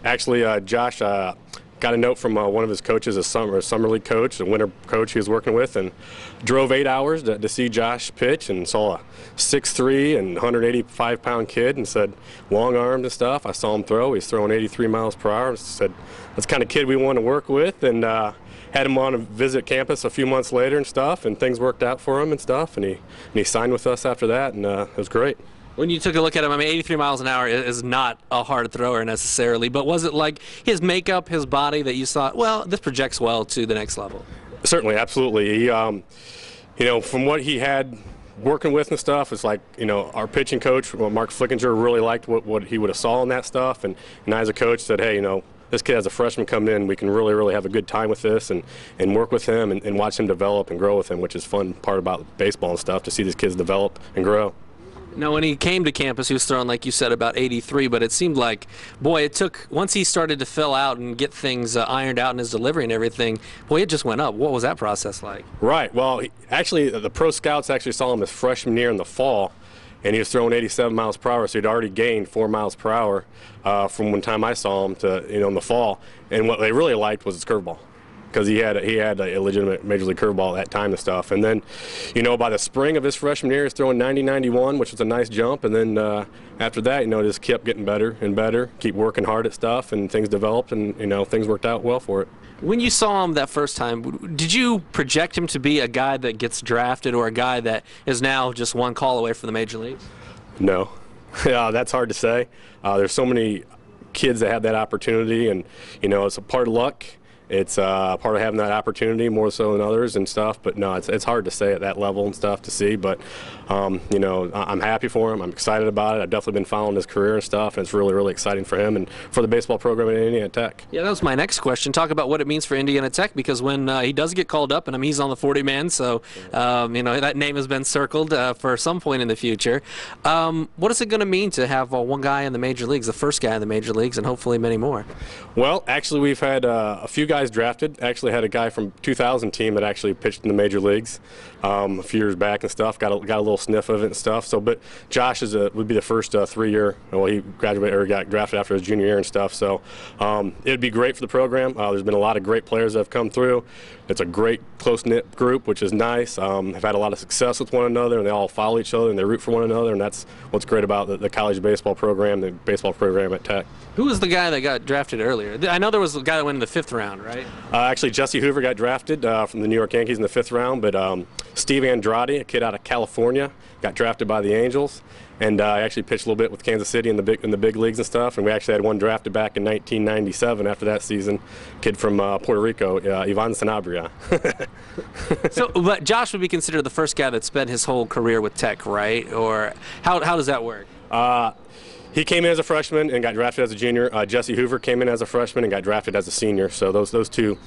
Actually, Josh got a note from one of his coaches, a summer league coach, a winter coach he was working with, and drove 8 hours to see Josh pitch, and saw a 6'3" and 185-pound kid, and said long-armed and stuff. I saw him throw. He's throwing 83 miles per hour. Said that's the kind of kid we want to work with, and had him on a visit campus a few months later and stuff, and things worked out for him and stuff, and he signed with us after that, and it was great. When you took a look at him, I mean, 83 miles an hour is not a hard thrower necessarily, but was it like his makeup, his body that you thought, well, this projects well to the next level? Certainly, absolutely. He, you know, from what he had working with and stuff, it's like, you know, our pitching coach, Mark Flickinger, really liked what he would have saw in that stuff, and I as a coach said, hey, you know, this kid as a freshman coming in, we can really have a good time with this and work with him and watch him develop and grow with him, which is fun part about baseball and stuff, to see these kids develop and grow. Now, when he came to campus, he was throwing, like you said, about 83, but it seemed like, boy, it took, once he started to fill out and get things ironed out in his delivery and everything, boy, it just went up. What was that process like? Right. Well, actually, the pro scouts actually saw him his freshman year in the fall, and he was throwing 87 miles per hour, so he'd already gained 4 miles per hour from one time I saw him to, you know, in the fall. And what they really liked was his curveball, because he had a legitimate major league curveball at that time and stuff. And then, you know, by the spring of his freshman year, he's throwing 90-91, which was a nice jump. And then after that, you know, it just kept getting better and better, keep working hard at stuff, and things developed, and, you know, things worked out well for it. When you saw him that first time, did you project him to be a guy that gets drafted or a guy that is now just one call away from the major leagues? No. Yeah, that's hard to say. There's so many kids that have that opportunity, and, you know, it's a part of luck. It's part of having that opportunity more so than others and stuff, but no, it's hard to say at that level and stuff to see, but you know, I'm happy for him. I'm excited about it. I've definitely been following his career and stuff, and it's really exciting for him and for the baseball program at Indiana Tech. Yeah, that was my next question. Talk about what it means for Indiana Tech, because when he does get called up, and I mean, he's on the 40-man, so you know, that name has been circled for some point in the future. What is it going to mean to have one guy in the major leagues, the first guy in the major leagues, and hopefully many more? Well, actually, we've had a few guys drafted. Actually had a guy from 2000 team that actually pitched in the major leagues a few years back and stuff. Got a little sniff of it and stuff. So, but Josh would be the first 3-year. Well, he graduated or got drafted after his junior year and stuff. So it'd be great for the program. There's been a lot of great players that have come through. It's a great close-knit group, which is nice. Have had a lot of success with one another, and they all follow each other and they root for one another, and that's what's great about the college baseball program, the baseball program at Tech. Who was the guy that got drafted earlier? I know there was a guy that went in the 5th round, right? Actually, Jesse Hoover got drafted from the New York Yankees in the 5th round, but Steve Andrade, a kid out of California, got drafted by the Angels, and I actually pitched a little bit with Kansas City in the big leagues and stuff, and we actually had one drafted back in 1997 after that season, kid from Puerto Rico, Ivan Sanabria. So, but Josh would be considered the first guy that spent his whole career with Tech, right? Or how does that work? He came in as a freshman and got drafted as a junior. Jesse Hoover came in as a freshman and got drafted as a senior. So those two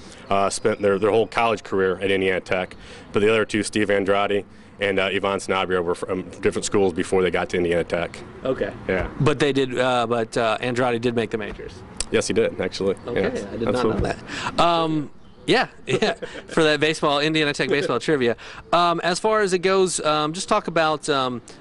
spent their whole college career at Indiana Tech. But the other two, Steve Andrade and Ivan Sanabria, were from different schools before they got to Indiana Tech. Okay. Yeah. But they did. But Andrade did make the majors. Yes, he did actually. Okay, yes, I did not know that. Yeah, for that Indiana Tech baseball trivia. As far as it goes, just talk about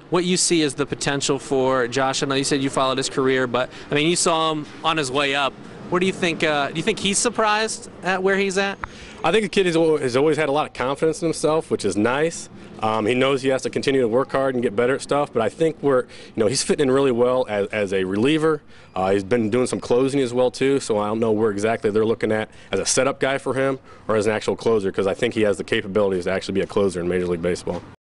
what you see as the potential for Josh. I know you said you followed his career, but I mean, you saw him on his way up. Where do you think? Do you think he's surprised at where he's at? I think the kid has always had a lot of confidence in himself, which is nice. He knows he has to continue to work hard and get better at stuff, but I think he's fitting in really well as a reliever. He's been doing some closing as well too, so I don't know where exactly they're looking at as a setup guy for him or as an actual closer, because I think he has the capabilities to actually be a closer in Major League Baseball.